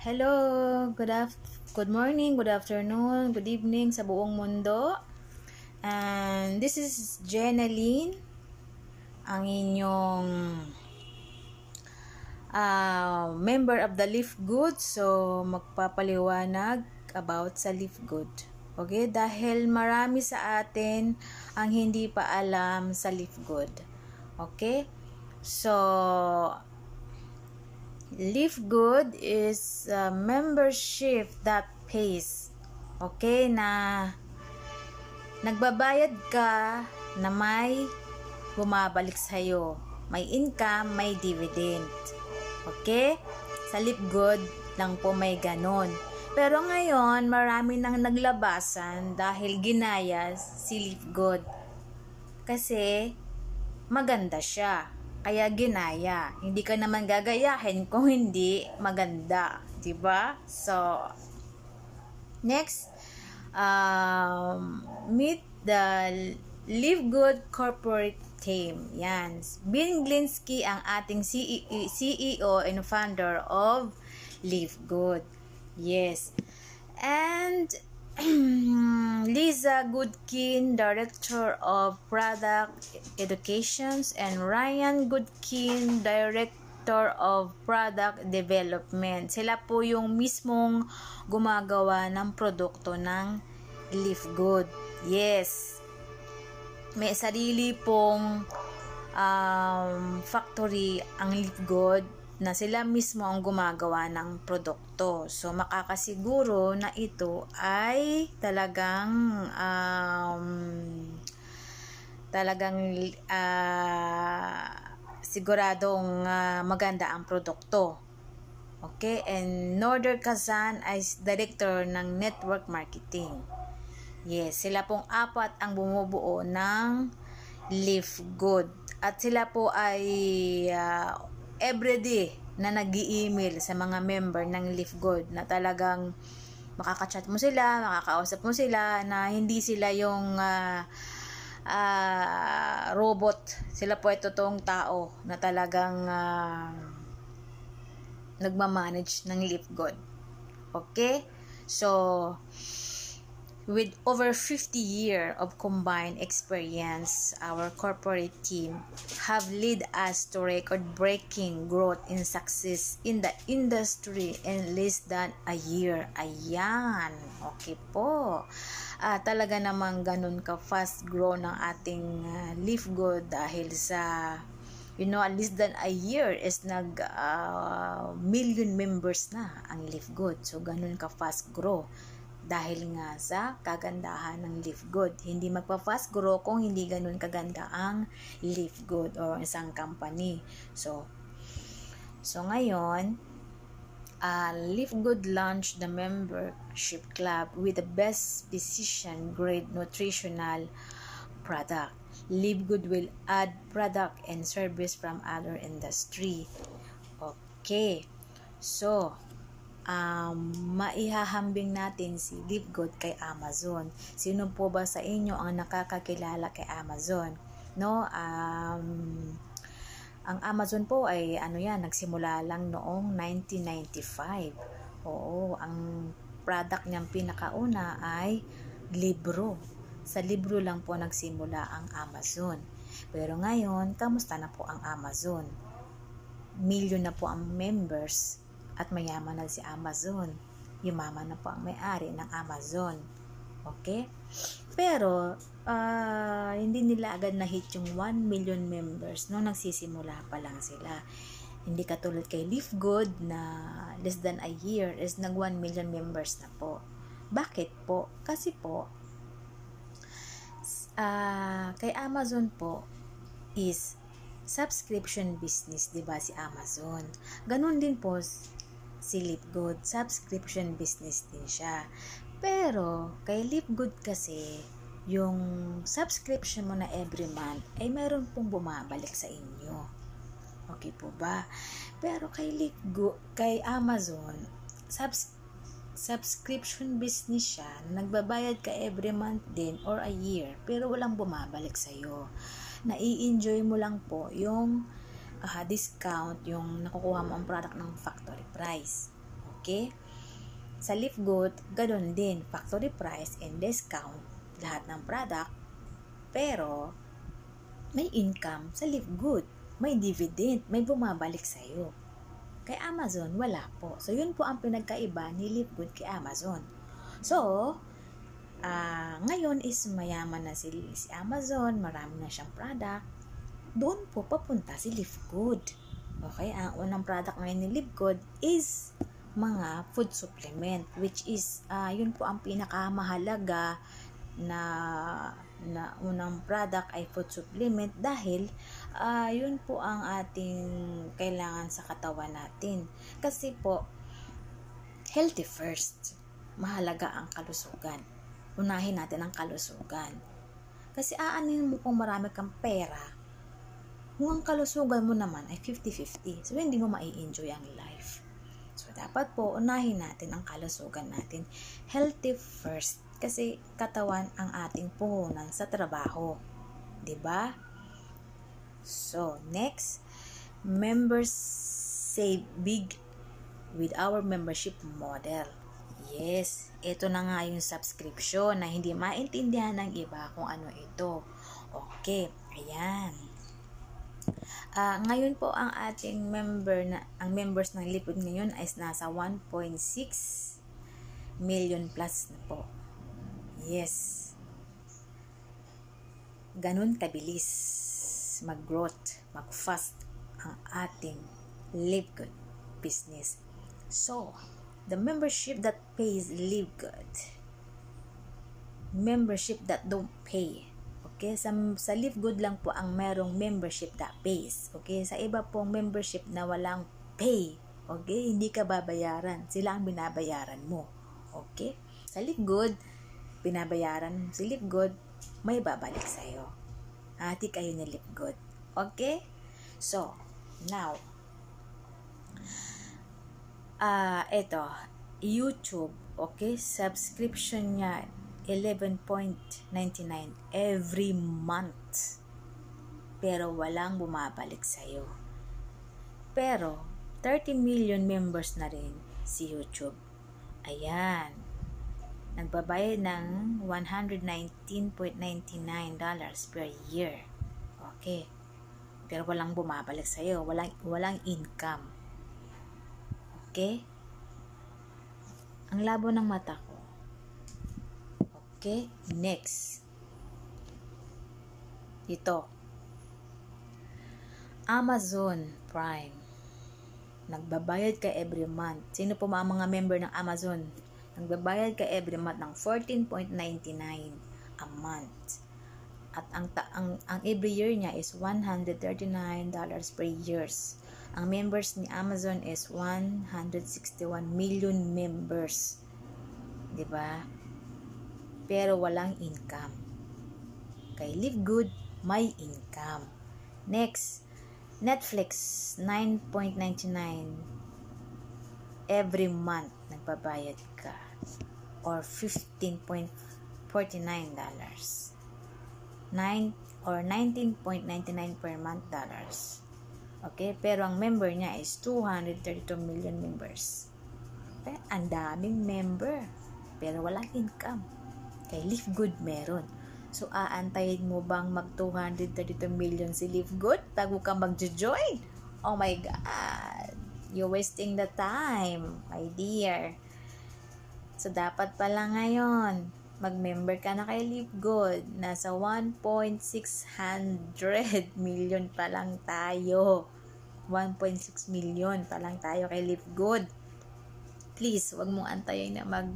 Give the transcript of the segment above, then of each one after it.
Hello, good morning, good afternoon, good evening sa buong mundo. And this is Jenaline, ang inyong member of the Leaf Good. So, magpapaliwanag about sa Leaf Good. Okay, dahil marami sa atin ang hindi pa alam sa Leaf Good. Okay? So, Leaf Good is a membership that pays. Okay, na nagbabayad ka na may bumabalik sa'yo. May income, may dividend. Okay? Sa Leaf Good lang po may ganon. Pero ngayon, marami nang naglabasan dahil ginaya si Leaf Good. Kasi maganda siya. Kaya ginaya. Hindi ka naman gagayahin kung hindi maganda. Diba? So, next, meet the Live Good Corporate Team. Yan. Ben Glinsky ang ating CEO and founder of Live Good. Yes. And Lisa Goodkin, Director of Product Educations, and Ryan Goodkin, Director of Product Development. Sila po yung mismong gumagawa ng produkto ng Leaf Good. Yes. May sarili pong factory ang Leaf Good na sila mismo ang gumagawa ng produkto. So, makakasiguro na ito ay talagang siguradong maganda ang produkto. Okay? And Norder Kazan ay director ng network marketing. Yes, sila pong apat ang bumubuo ng Leaf Good. At sila po ay everyday na nag-i-email sa mga member ng Leaf Good na talagang makaka-chat mo sila, makakausap mo sila, na hindi sila yung robot. Sila po ay totoong tao na talagang nagmamanage ng Leaf Good. Okay? So, with over 50 years of combined experience, our corporate team have led us to record-breaking growth and success in the industry in less than a year. Ayan. Okay po. Talaga namang ganun ka-fast grow ng ating Leaf Good dahil sa at least than a year is million members na ang Leaf Good. So, ganun ka-fast grow. Dahil nga sa kagandahan ng Leaf Good. Hindi magpa-fast grow kung hindi ganun kaganda ang Leaf Good or isang company. So ngayon, Leaf Good launched the membership club with the best physician grade nutritional product. Leaf Good will add product and service from other industry. Okay. So, maihahambing natin si Leaf Good kay Amazon. Sino po ba sa inyo ang nakakakilala kay Amazon? No? Ang Amazon po ay nagsimula lang noong 1995. Oo, ang product niyang pinakauna ay libro. Sa libro lang po nagsimula ang Amazon. Pero ngayon, kamusta na po ang Amazon? Million na po ang members. At mayaman na si Amazon. Yumaman na po ang may-ari ng Amazon. Okay? Pero, hindi nila agad na-hit yung 1 million members no nagsisimula pa lang sila. Hindi katulad kay Leaf Good na less than a year is nag 1 million members na po. Bakit po? Kasi po, kay Amazon po is subscription business, diba si Amazon? Ganun din po si Leaf Good, subscription business din siya. Pero, kay Leaf Good kasi, yung subscription mo na every month, ay mayroon pong bumabalik sa inyo. Okay po ba? Pero kay Leaf Good, kay Amazon, subscription business siya, nagbabayad ka every month din or a year, pero walang bumabalik sa'yo. Nai-enjoy mo lang po yung discount, yung nakukuha mo ang product ng factory price. Okay? Sa Live Good, ganun din. Factory price and discount lahat ng product. Pero, may income sa Live Good. May dividend. May bumabalik sa'yo. Kay Amazon, wala po. So, yun po ang pinagkaiba ni Live Good kay Amazon. So, ngayon is mayaman na si Amazon. Marami na siyang product. Doon po papunta si Live Good. Okay? Ang unang product ngayon ni Live Good is mga food supplement, which is yun po ang pinakamahalaga na unang product ay food supplement dahil yun po ang ating kailangan sa katawan natin. Kasi po, healthy first. Mahalaga ang kalusugan. Unahin natin ang kalusugan. Kasi aanin mo kung marami kang pera, kung ang kalusugan mo naman ay 50-50. So, hindi mo mai-enjoy ang life. So, dapat po, unahin natin ang kalusugan natin. Healthy first. Kasi katawan ang ating puhunan sa trabaho. 'Di ba? So, next, members save big with our membership model. Yes, ito na nga yung subscription na hindi maintindihan ng iba kung ano ito. Okay, ayan. Ngayon po ang ating members ng Live Good ngayon ay nasa 1.6 million plus na po. Yes. Ganun kabilis mag-growth, mag-fast ang ating Live Good business. So, the membership that pays Live Good, membership that don't pay. Okay, sa Live Good lang po ang merong membership that pays. Okay, sa iba pong membership na walang pay. Okay, hindi ka babayaran. Sila ang binabayaran mo. Okay, sa Live Good, binabayaran si Live Good, may babalik sa'yo. Hati kayo ni Live Good. Okay? So, now, ito, YouTube, okay, subscription niya, 11.99 every month. Pero walang bumabalik sa'yo. Pero, 30 million members na rin si YouTube. Ayan. Nagbabayad ng $119.99 per year. Okay. Pero walang bumabalik sa'yo. Walang income. Okay? Ang labo ng mata ko. Okay? Next. Ito. Amazon Prime. Nagbabayad ka every month. Sino po mga member ng Amazon? Nagbabayad ka every month ng $14.99 a month. At ang every year niya is $139 per years. Ang members ni Amazon is 161 million members. 'Di ba? Pero walang income. Kay Live Good, may income. Next, Netflix, 9.99 every month nagbabayad ka, or $15.49 or $19.99 per month dollars. Okay, pero ang member niya is 232 million members. Okay, ang daming member pero walang income. Kay Live Good meron. So aantayin mo bang mag 232 million si Live Good bago ka mag-join? Oh my God, you're wasting the time, my dear. So, dapat pala ngayon, mag-member ka na kay Live Good. Nasa 1.600 million pa lang tayo. 1.6 million pa lang tayo kay Live Good. Please, wag mong antayin na mag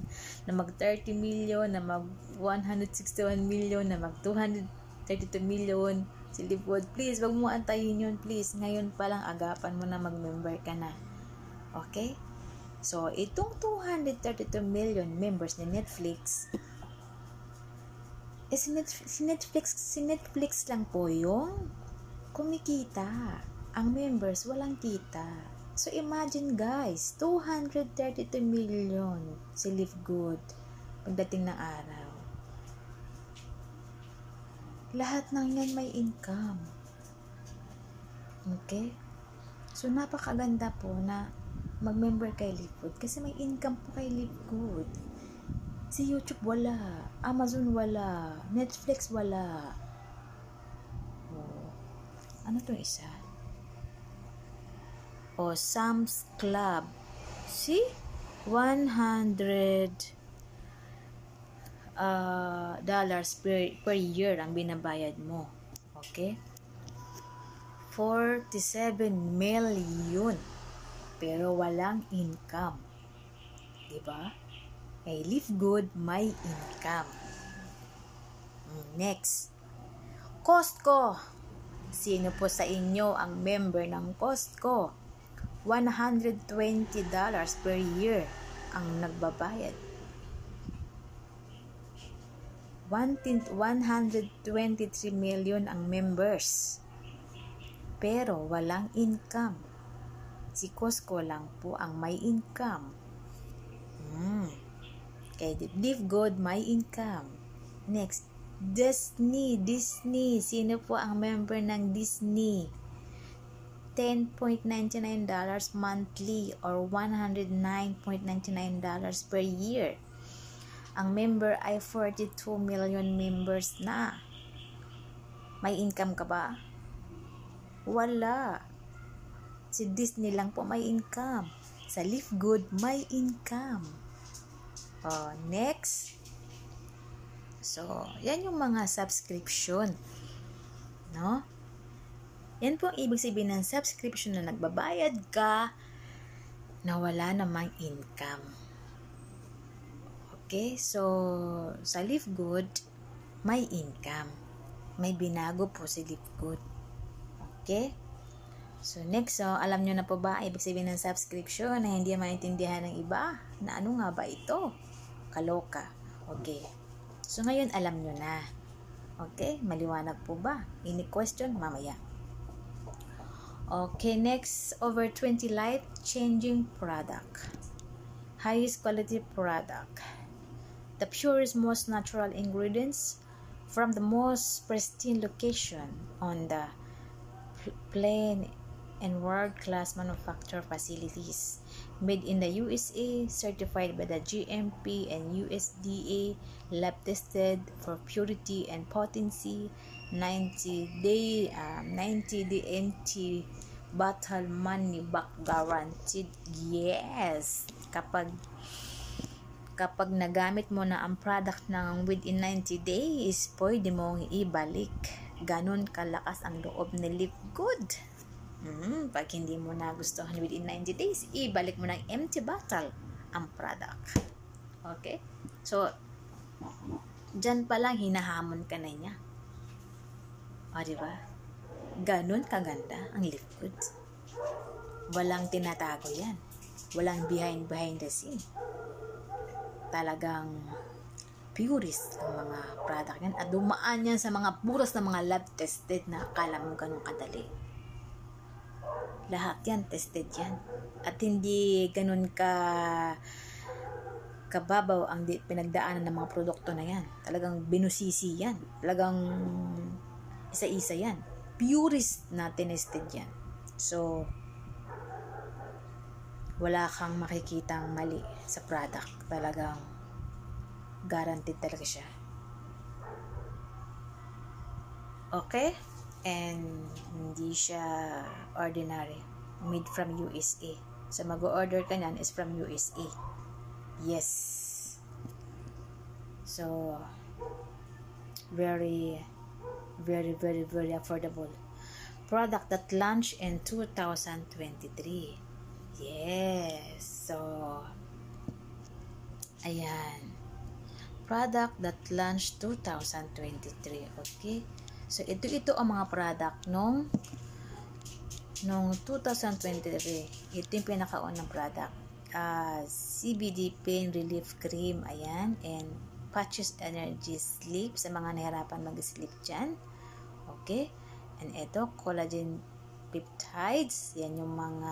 30 million, na mag 161 million, na mag 232 million si Live Good. Please, wag mong antayin yun, please. Ngayon pa lang, agapan mo na mag-member ka na. Okay? So, itong 232 million members ni Netflix, si Netflix lang po yung kumikita. Ang members, walang kita. So, imagine guys, 232 million si Live Good pagdating ng araw. Lahat ng yan may income. Okay? So, napakaganda po na mag-member kay Livegood kasi may income po kay Livegood. Si YouTube wala, Amazon wala, Netflix wala. Oh, ano to isa? O Sam's Club. See? 100 dollars per year ang binabayad mo. Okay? 47 million pero walang income. Diba? Kay Livegood may income. Next. Costco. Sino po sa inyo ang member ng Costco? $120 per year ang nagbabayad. 123 million ang members. Pero walang income. Si Costco lang po ang may income. Kay Livegood may income. Next, Disney. Sino po ang member ng Disney? $10.99 monthly or $109.99 per year. Ang member ay 42 million members na. May income ka ba? Wala. Si Disney lang po may income. Sa Livegood may income. Next. So, yan yung mga subscription. No? Yan po ang ibig sabihin ng subscription na nagbabayad ka na wala namang income. Okay? So, sa Livegood, may income. May binago po si Livegood. Okay? So, next, alam nyo na po ba ibig sabihin ng subscription na hindi maintindihan ng iba? Na ano nga ba ito? Kaloka. Okay. So, ngayon alam nyo na. Okay? Maliwanag po ba? Any question? Mamaya. Okay, next, over 20 life-changing product. Highest quality product. The purest, most natural ingredients from the most pristine location on the plain and world-class manufacture facilities. Made in the USA, certified by the GMP and USDA, lab-tested for purity and potency, 90-day anti-bottle money back guaranteed. Yes! Kapag nagamit mo na ang product ng within 90 days, pwede mong ibalik. Ganon kalakas ang loob ni Livegood. Pag hindi mo nagustuhan within 90 days, ibalik mo ng empty bottle ang product. Okay? So, dyan pa lang hinahamon ka na niya. Diba? Ganon kaganda ang Livegood. Walang tinatago yan. Walang behind the scene. Talagang purist ang mga product yan. At dumaan yan sa mga puros na mga lab tested na akala mo ganun kadali. Lahat yan, tested yan. At hindi ganun kababaw ang pinagdaanan ng mga produkto na yan. Talagang binusisi yan. Talagang isa-isa yan. Purist na tinested yan. So, wala kang makikitang mali sa product. Talagang guaranteed talaga siya. Okay? And hindi siya ordinary. Made from USA. So, mag-order ka niyan is from USA. Yes. So, very affordable. Product that launched in 2023. Yes. So, ayan. Product that launched 2023. Okay? So, ito ang mga product nung 2023. Ito yung pinakaunang product. CBD Pain Relief Cream. Ayan. And Patches Energy Sleep sa mga nahirapan mag-sleep dyan. Okay? And ito, collagen peptides. Yan yung mga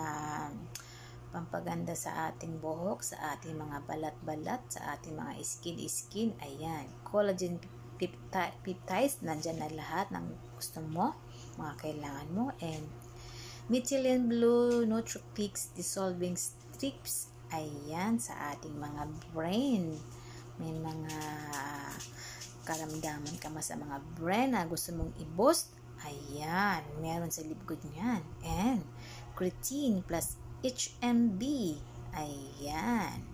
pampaganda sa ating buhok, sa ating mga balat-balat, sa ating mga skin. Ayan. Collagen peptides. Nandyan na lahat ng gusto mo, mga kailangan mo. And Methylene Blue Nootropics Dissolving tips. Ayan, sa ating mga brain. May mga karamdaman ka sa mga brain na gusto mong i-boost. Ayan, meron sa Live Good niyan. And creatine plus HMB. Ayan.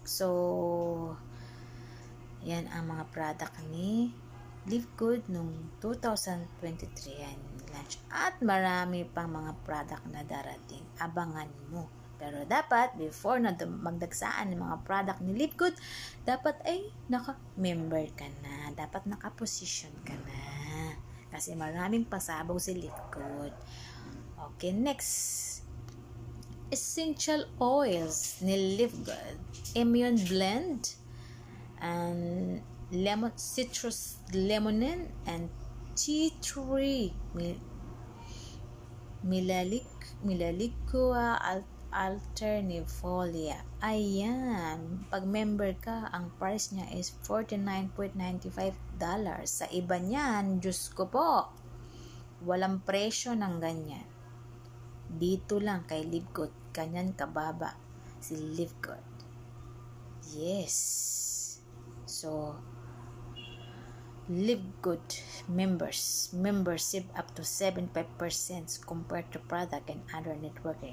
So, yan ang mga product ni Live Good noong 2023 yan launch. At marami pang mga product na darating. Abangan mo. Pero dapat, before na magdagsaan ng mga product ni Live Good, dapat ay naka-member ka na. Dapat naka-position ka na. Kasi maraming pasabaw si Live Good. Okay, next. Essential oils ni Live Good. Immune Blend and citrus lemonin and tea tree Melaleuca alternifolia. Ayan, pag member ka, ang price niya is $49.95. Sa iba niyan, Diyos ko po, walang presyo ng ganyan. Dito lang kay Live Good, ganyan kababa si Live Good. Yes. So, Live Good membership up to 75% compared to product and other network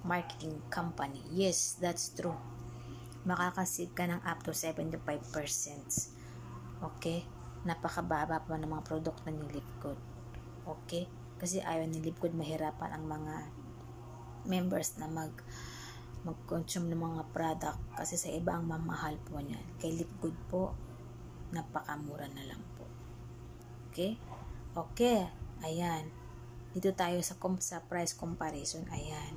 marketing company. Yes, that's true. Makakasave ka ng up to 75%. Okay? Napakababa pa ng mga produkto ni Live Good. Okay? Kasi ayaw ni Live Good mahirapan ang mga members na mag-consume ng mga product kasi sa iba ang mamahal po niyan. Kay Live Good po, napakamura na lang po. Okay? Okay. Ayan. Dito tayo sa price comparison. Ayan.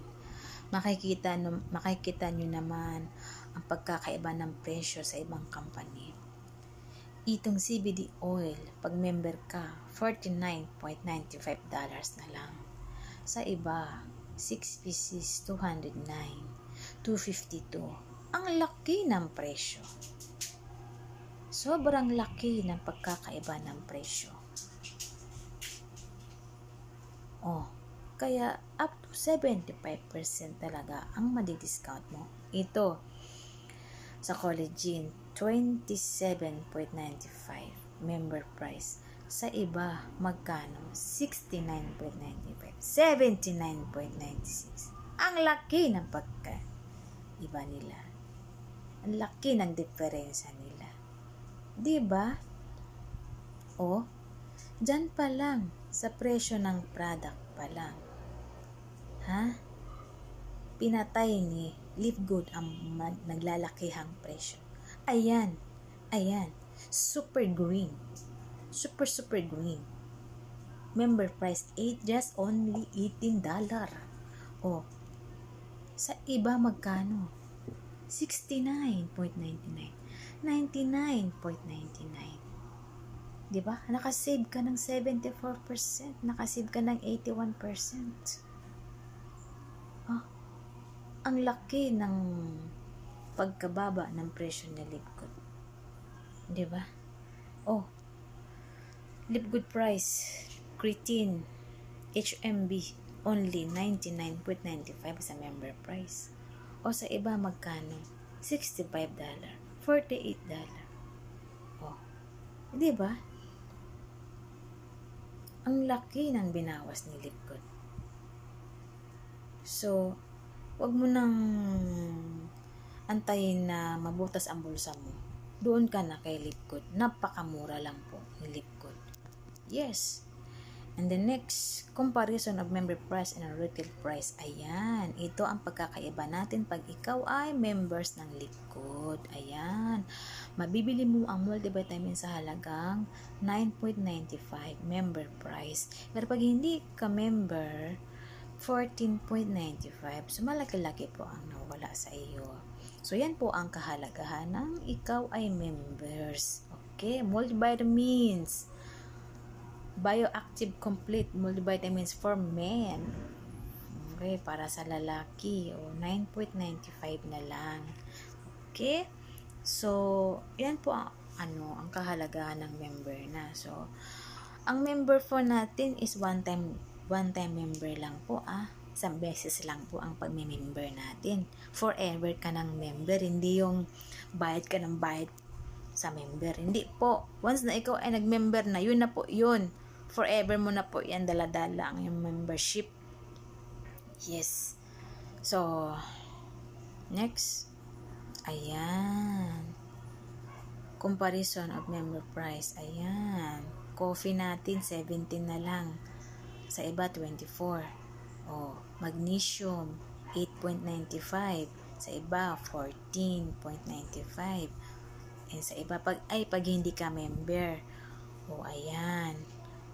Makikita nyo naman ang pagkakaiba ng presyo sa ibang company. Itong CBD oil, pag member ka, $49.95 na lang. Sa iba, 6 pieces, $209, $252. Ang laki ng presyo. Sobrang laki ng pagkakaiba ng presyo. Kaya up to 75% talaga ang madi-discount mo. Ito, sa collagen, $27.95 member price. Sa iba, magkano? $69.95, $79.96. Ang laki ng pagkaiba nila. Ang laki ng diferensya nila. Diba? Dyan pa lang, sa presyo ng product pa lang. Pinatay ni Live Good ang naglalakihang presyo. Ayan. Super green. Super green. Member price just only $18. Sa iba magkano? $69.99. $99.99. Diba? Nakasave ka ng 74%. Nakasave ka ng 81%. Ang laki ng pagkababa ng presyo ni Live Good. Diba? Live Good price, creatine, HMB, only $99.95 sa member price. Sa iba magkano? $65, $48. Diba? Ang laki ng binawas ni Live Good. So, wag mo nang antayin na mabutas ang bulsa mo. Doon ka na kay Live Good. Napakamura lang po ni Live Good. Yes. And the next, comparison of member price and retail price. Ayan. Ito ang pagkakaiba natin pag ikaw ay members ng Live Good. Ayan. Mabibili mo ang multivitamin sa halagang $9.95 member price. Pero pag hindi ka member, $14.95. So, malaki-laki po ang nawala sa iyo. So, yan po ang kahalagahan ng ikaw ay members. Okay? Multivitamins. Bioactive Complete Multivitamins for Men. Okay? Para sa lalaki. $9.95 na lang. Okay? So, yan po ang kahalagahan ng member na. So, ang member po natin is one time member lang po Isang beses lang po ang pag-member natin. Forever ka ng member, hindi yung bayad ka ng bayad sa member. Hindi po. Once na ikaw ay nag-member na, yun na po yun. Forever mo na po yan, dala-dala ang yung membership. Yes. So, next. Ayan. Comparison of member price. Ayan. Coffee natin, 17 na lang. Sa iba, 24. Oh, magnesium, 8.95. Sa iba, 14.95. And sa iba, pag hindi ka member. Oh, ayan.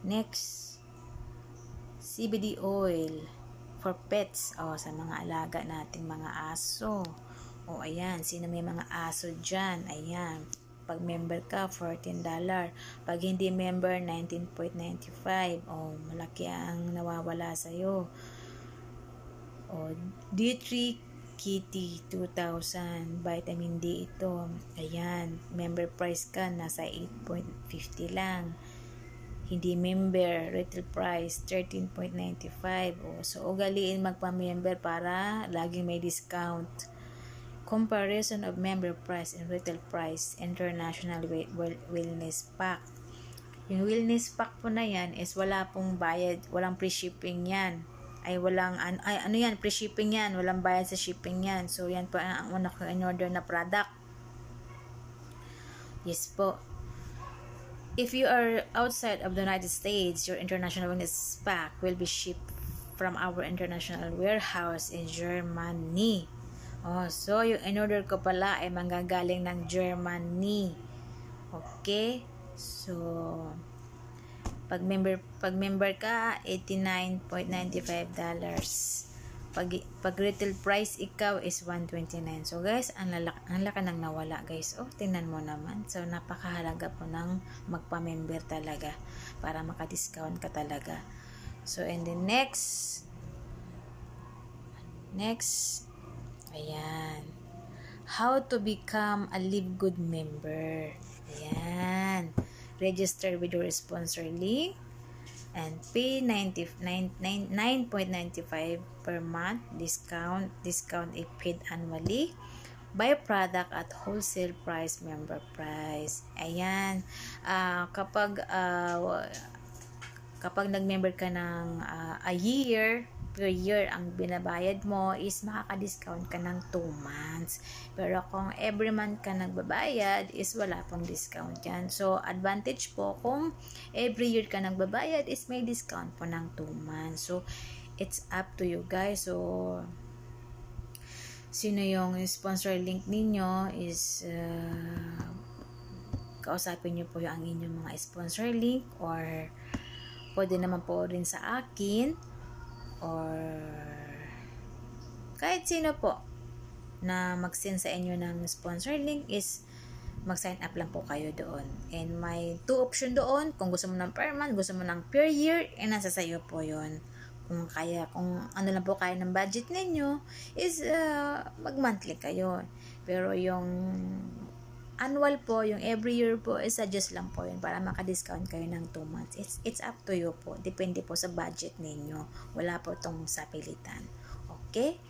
Next, CBD oil for pets. Oh, sa mga alaga nating mga aso. Oh, ayan. Sino may mga aso dyan? Ayan. Pag member ka, $14. Pag hindi member, 19.95. Oh, malaki ang nawawala sa'yo. Oh, D3 Kitty 2,000. Vitamin D ito. Ayan. Member price ka, nasa 8.50 lang. Hindi member, retail price, 13.95. Oh, so, ugaliin magpa-member para laging may discount. Comparison of member price and retail price, international wellness pack. Yung wellness pack po na yan is wala pong bayad, walang free shipping yan. Ano yan, free shipping yan, walang bayad sa shipping yan. So yan po ang una ko in-order na product. Yes po. If you are outside of the United States, your international wellness pack will be shipped from our international warehouse in Germany. Oh, so yung in-order ko pala ay manggagaling ng Germany. Okay? So, pag member ka, $89.95. Pag retail price ikaw is $129. So guys, ang laki nang nawala guys. Oh, tingnan mo naman. So napakahalaga po ng magpa-member talaga para maka-discount ka talaga. So and the next, ayan. How to become a Live Good member. Ayan. Register with your sponsor link and pay 9.95 per month. Discount if paid annually. Buy product at wholesale price, member price. Ayan. Kapag nag-member ka ng a year, per year ang binabayad mo is makaka-discount ka ng 2 months. Pero kung every month ka nagbabayad is wala pong discount yan. So, advantage po kung every year ka nagbabayad is may discount po ng 2 months. So, it's up to you guys. So, sino yung sponsor link ninyo is kausapin nyo po yung ang inyong mga sponsor link or pwede naman po rin sa akin or kahit sino po na mag-send sa inyo ng sponsor link is mag-sign up lang po kayo doon. And may 2 option doon. Kung gusto mo ng per month, gusto mo ng per year, nasa sayo po yun. Kung ano lang po kaya ng budget ninyo is mag-monthly kayo. Pero yung annual po, yung every year po, suggest lang po yun para maka-discount kayo ng 2 months. It's up to you po. Depende po sa budget ninyo. Wala po itong sapilitan. Okay?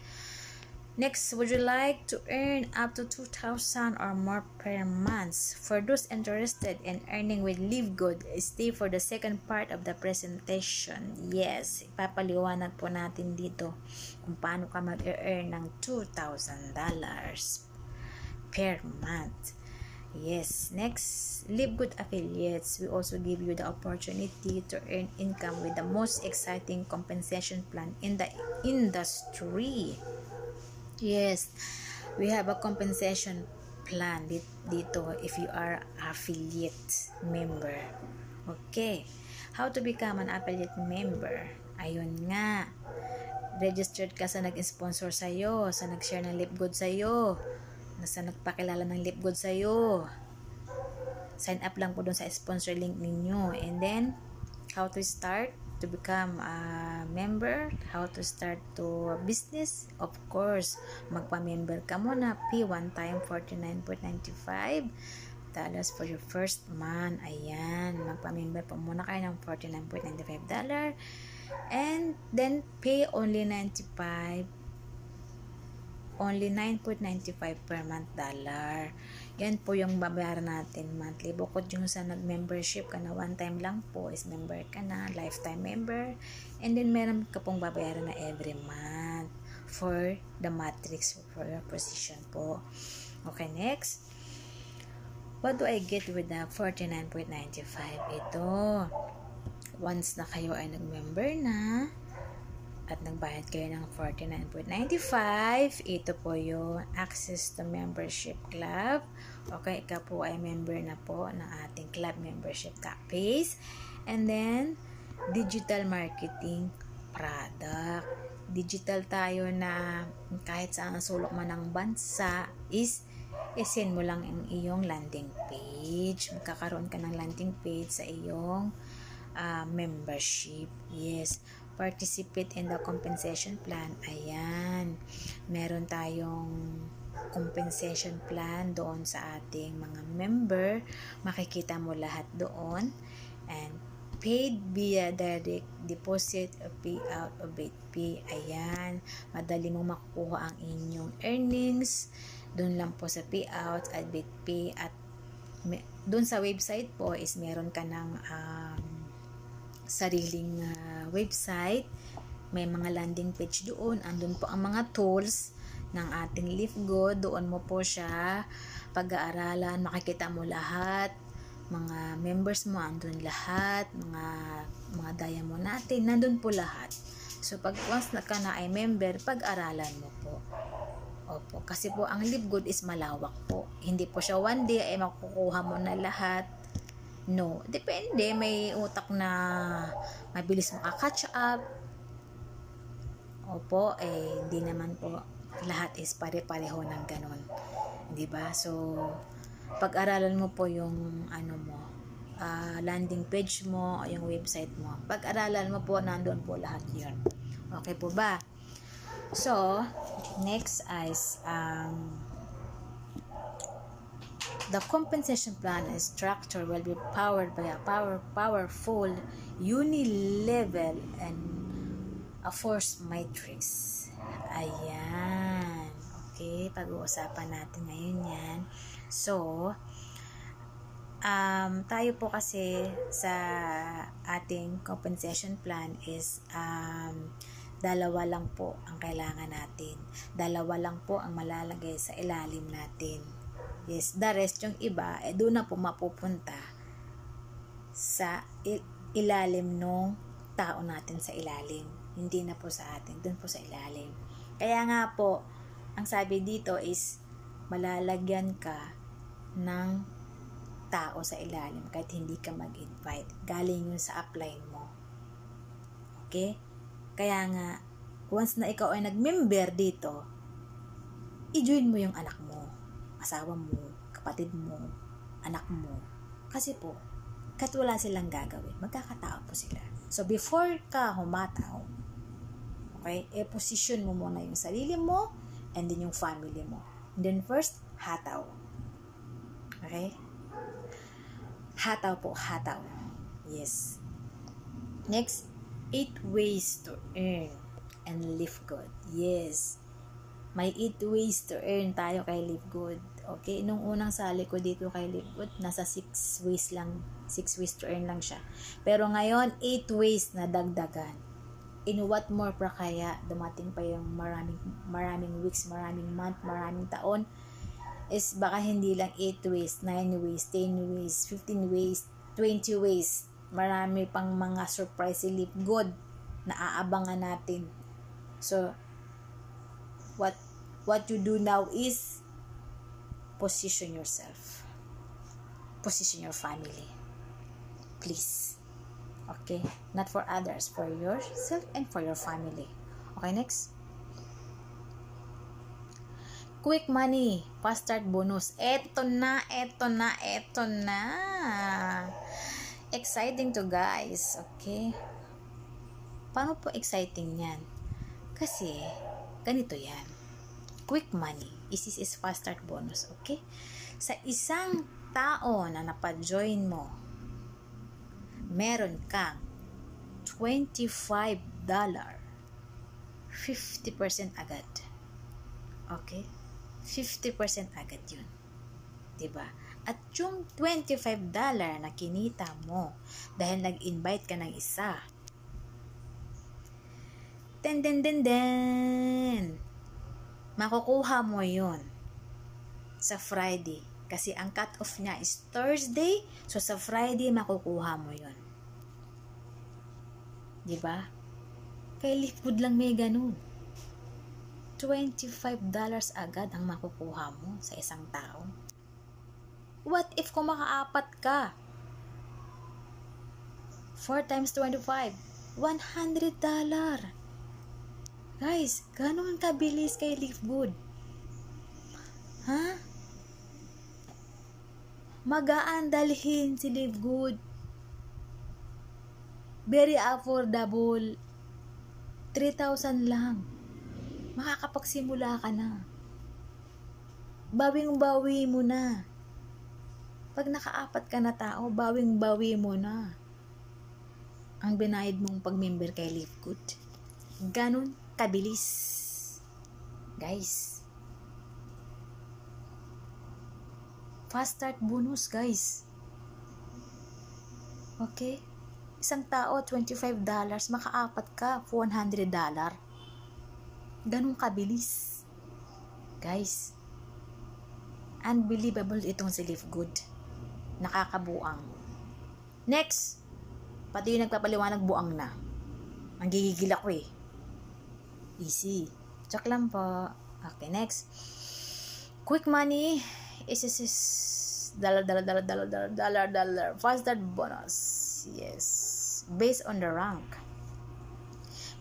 Next, would you like to earn up to 2,000 or more per month? For those interested in earning with Live Good, stay for the second part of the presentation. Yes, ipapaliwanag po natin dito kung paano ka mag-earn ng $2,000 per month. Yes, next, Live Good affiliates. We also give you the opportunity to earn income with the most exciting compensation plan in the industry. Yes, we have a compensation plan dito if you are affiliate member. Okay, how to become an affiliate member? Ayun nga, registered ka sa nag-sponsor sa'yo, sa nag-share ng Live Good sa'yo, sa nagpakilala ng Live Good sa'yo. Sign up lang po dun sa sponsor link ninyo. And then, how to start to become a member, how to start to a business. Of course, magpa-member ka muna. Pay one time, $49.95 for your first month. Ayan, magpa-member po muna kayo ng $49.95. And then pay only 9.95 per month dollar. Yan po yung babayaran natin monthly. Bukod yung sa nag-membership ka na, one time lang po is member ka na, lifetime member. And then meron ka pong babayaran na every month for the matrix, for your position po. Okay, next. What do I get with the 49.95? Ito. Once na kayo ay nag-member na, at nagbayad kayo ng 49.95, ito po yung access to membership club. Okay, ikaw po ay member na po ng ating club membership base. And then, digital marketing product. Digital tayo na kahit saan ang sulok man ng bansa is send mo lang ang iyong landing page. Magkakaroon ka ng landing page sa iyong membership. Yes. Participate in the compensation plan. Ayan. Meron tayong compensation plan doon sa ating mga member. Makikita mo lahat doon. And paid via direct deposit or payout of BitPay. Ayan. Madali mo makukuha ang inyong earnings. Doon lang po sa payout at BitPay. At doon sa website po is meron ka ng sariling website. May mga landing page doon. Andun po ang mga tools ng ating LiveGood. Doon mo po siya pag-aaralan. Makikita mo lahat. Mga members mo, andun lahat. Mga diamond natin, nandun po lahat. So, pag once na ka na ay member, pag-aralan mo po. Opo. Kasi po, ang LiveGood is malawak po. Hindi po siya one day ay makukuha mo na lahat. No, depende. May utak na mabilis maka-catch up. Opo, hindi naman po lahat is pare-pareho ng ganon. Diba? So, pag-aralan mo po yung landing page mo o yung website mo. Pag-aralan mo po, nandun po lahat yun. Okay po ba? So, next is the compensation plan and structure will be powered by a powerful uni-level and a force matrix. Ayan. Okay, pag-uusapan natin ngayon yan. So, tayo po kasi sa ating compensation plan is dalawa lang po ang kailangan natin. Dalawa lang po ang malalagay sa ilalim natin. Yes, the rest yung iba, doon na po mapupunta sa ilalim nung tao natin sa ilalim. Hindi na po sa atin, doon po sa ilalim. Kaya nga po, ang sabi dito is malalagyan ka ng tao sa ilalim kahit hindi ka mag-invite. Galing yun sa upline mo. Okay? Kaya nga, once na ikaw ay nag-member dito, i-join mo yung anak mo, asawa mo, kapatid mo, anak mo. Kasi po, kahit wala silang gagawin, magkakatao po sila. So, before ka humataw, okay, position mo muna yung sarili mo and then yung family mo. And then first, hataw. Okay? Hataw po, hataw. Yes. Next, 8 ways to earn and live good. Yes. May 8 ways to earn tayo kay LiveGood. Okay? Nung unang sali ko dito kay LiveGood, nasa 6 ways lang. 6 ways to earn lang siya. Pero ngayon, 8 ways na dagdagan. In what more pa kaya dumating pa yung maraming weeks, maraming month, maraming taon, is baka hindi lang 8 ways, 9 ways, 10 ways, 15 ways, 20 ways. Marami pang mga surprise si LiveGood na aabangan natin. So, what you do now is position yourself. Position your family. Please. Okay? Not for others, for yourself and for your family. Okay, next. Quick money, fast start bonus. Eto na. Exciting to guys. Okay? Paano po exciting yan? Kasi, ganito yan. Quick money. This is fast start bonus. Okay? Sa isang tao na napajoin mo, meron kang $25. 50% agad. Okay? 50% agad yun. Diba? At yung $25 na kinita mo dahil nag-invite ka ng isa, makukuha mo yun sa Friday. Kasi ang cut-off niya is Thursday, so sa Friday makukuha mo yun. Diba? Kay Liquid lang may ganun. $25 agad ang makukuha mo sa isang tao. What if kung makaapat ka? 4 times 25, $100. Guys, ganun kabilis kay Liquid. Ha? Magaan dalhin si Liquid. Very affordable. 3,000 lang. Makakapagsimula ka na. Bawing-bawi mo na. Pag nakaapat ka na tao, bawing-bawi mo na ang binayad mong pag-member kay Liquid. Ganun kabilis. Guys. Fast start bonus, guys. Okay? Isang tao, $25, makaapat ka, $100. Ganun kabilis. Guys, unbelievable itong si Liquid. Nakakabuang. Next, pati yung nagpapaliwanag buang na. Ang gigigil ako eh. Easy. Check lang po. Okay, next. Quick money is dollar. Fast start bonus. Yes. Based on the rank.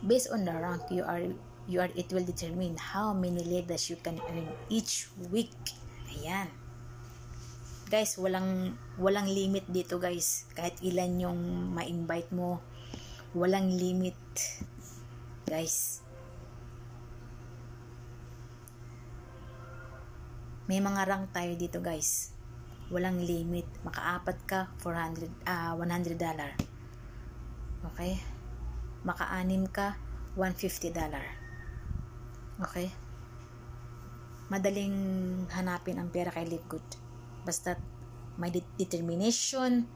It will determine how many letters you can earn each week. Ayan. Guys, walang limit dito, guys. Kahit ilan yung ma-invite mo, walang limit. Guys. May mga rank tayo dito, guys. Walang limit. Makaapat ka, $100. Okay? Maka-anim ka, $150. Okay? Madaling hanapin ang pera kay Liquid. Basta may determination,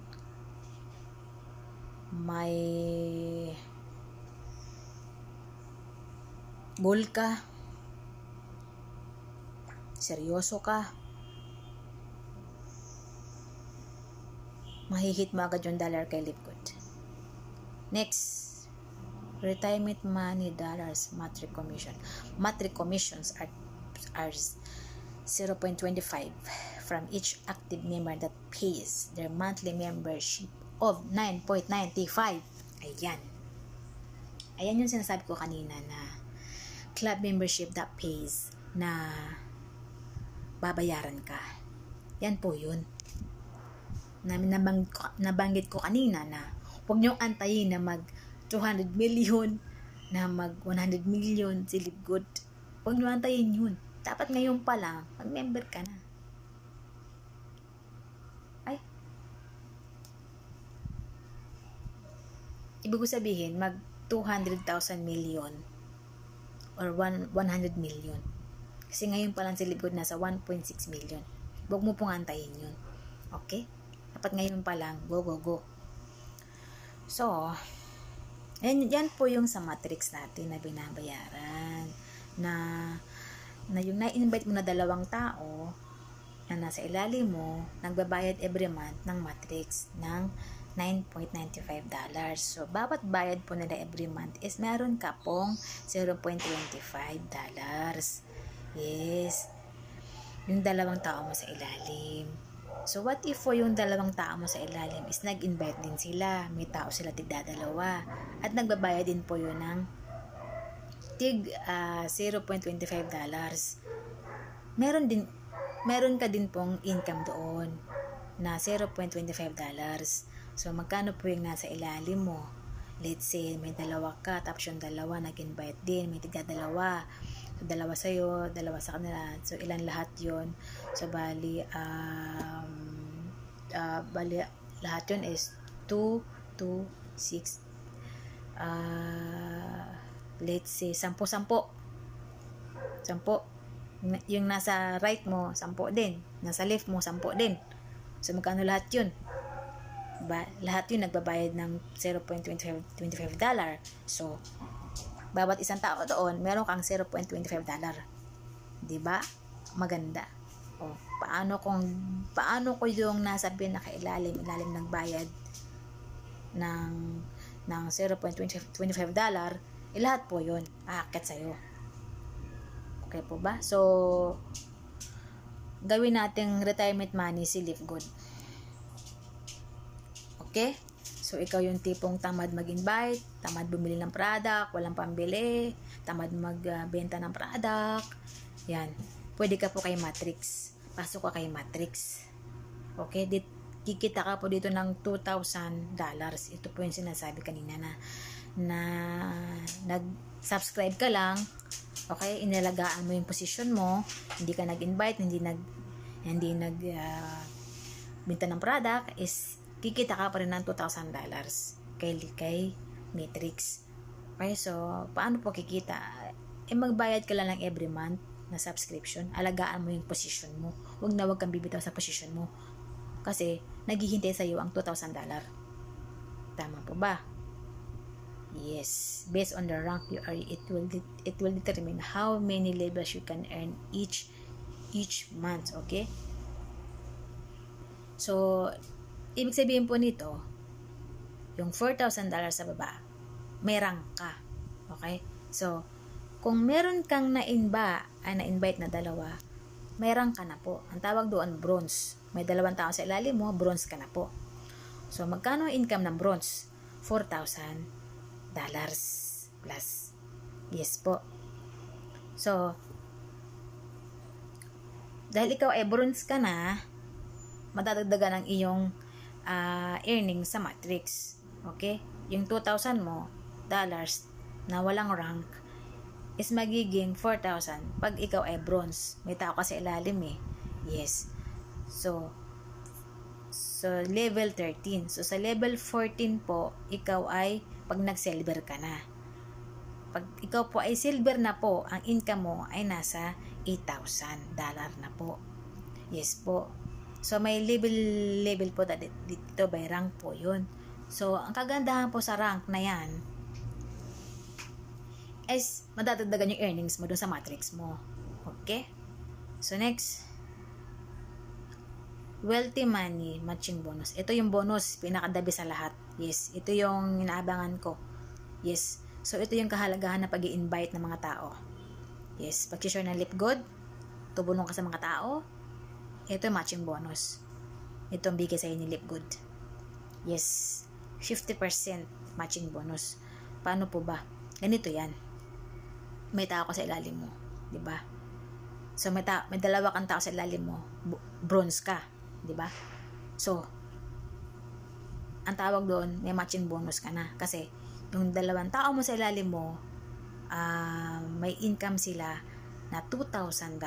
may goal ka, seryoso ka, mahihit mo agad yung dollar kay Liquid. Next, retirement money dollars matrix commission. Matrix commissions are 0.25 from each active member that pays their monthly membership of 9.95. Ayan. Ayan yung sinasabi ko kanina na club membership that pays na babayaran ka. Yan po yun. Nabanggit ko kanina na huwag niyong antayin na mag 200 million, na mag 100 million si Liquid. Huwag niyong antayin yun. Dapat ngayon pa lang, mag-member ka na. Ay. Ibig ko sabihin, mag 200,000 million or 100 million. Kasi ngayon pa lang si Liquid nasa 1.6 million. Huwag mo pong antayin yun. Okay? Dapat ngayon pa lang, go. So, yan po yung sa matrix natin na binabayaran. Na yung na-invite mo na 2 tao na nasa ilalim mo, nagbabayad every month ng matrix ng $9.95. So, bawat bayad po nila every month is meron ka pong $0.25. Yes. Yung 2 tao mo sa ilalim. So, what if po yung 2 tao mo sa ilalim is nag-invite din sila. May tao sila tig-2. At nagbabayad din po yun ng $0.25. Meron ka din pong income doon na $0.25. So, magkano po yung nasa ilalim mo? Let's say, may 2 ka, tapos yung 2 nag-invite din, may tig-2. So, 2 sa'yo, 2 sa kanila. So, ilan lahat yon? So, bali lahat yun is 2, 2, 6, let's say 10. Yung nasa right mo 10 din, nasa left mo 10 din. So magkano lahat yun? Lahat yun nagbabayad ng $0.25. So bawat isang tao doon meron kang $0.25. Diba? Maganda. Paano ko yung nasa pinakailalim nagbayad ng $0.25, lahat po yun aakyat sa'yo. Okay po ba? So gawin nating retirement money si Live Good. Okay? So ikaw yung tipong tamad mag-invite, tamad bumili ng product, walang pambili, tamad magbenta ng product, yan, pwede ka po kay Matrix. Pasok ka kay Matrix. Okay? Kikita ka po dito ng $2,000. Ito po yung sinasabi kanina na nag-subscribe ka lang. Okay? Inalagaan mo yung position mo. Hindi ka nag-invite, hindi nag benta ng product, is kikita ka pa rin ng $2,000 kay Matrix. Okay? So, paano po kikita? Magbayad ka lang ng every month na subscription. Alagaan mo yung position mo. Huwag kang bibitaw sa position mo. Kasi, naghihintay sa iyo ang $2,000. Tama po ba? Yes. Based on the rank you are, it will determine how many levels you can earn each month. Okay? So, ibig sabihin po nito, yung $4,000 sa baba, may rank ka. Okay? So, kung meron kang na-invite na dalawa, may rank ka na po. Ang tawag doon, bronze. May 2 tao sa ilalim mo, bronze ka na po. So, magkano income ng bronze? $4,000 plus. Yes po. So, dahil ikaw ay bronze ka na, madadagdagan ang iyong earnings sa Matrix. Okay? Yung $2,000 mo, dollars, na walang rank, is magiging 4,000 pag ikaw ay bronze. May tao kasi ilalim eh. Yes. So level 13. So sa level 14 po, ikaw ay pag nag-silver ka na. Pag ikaw po ay silver na po, ang income mo ay nasa $8,000 na po. Yes po. So may level po dito by rank po yun. So ang kagandahan po sa rank na yan is madadagdagan yung earnings mo doon sa Matrix mo. Okay? So next, wealthy money matching bonus. Ito yung bonus, pinakadabi sa lahat. Yes, ito yung inaabangan ko. Yes. So ito yung kahalagahan na pag-i-invite ng mga tao. Yes, pag-share ng Live Good, tubulong ka sa mga tao, ito yung matching bonus. Ito ang bigay sa inyo ni Live Good. Yes, 50% matching bonus. Paano po ba? Ganito yan. May tao ka sa ilalim mo, di ba? So may 2 kang tao sa ilalim mo, bronze ka, di ba? So ang tawag doon, may matching bonus ka na kasi yung 2 tao mo sa ilalim mo, may income sila na $2,000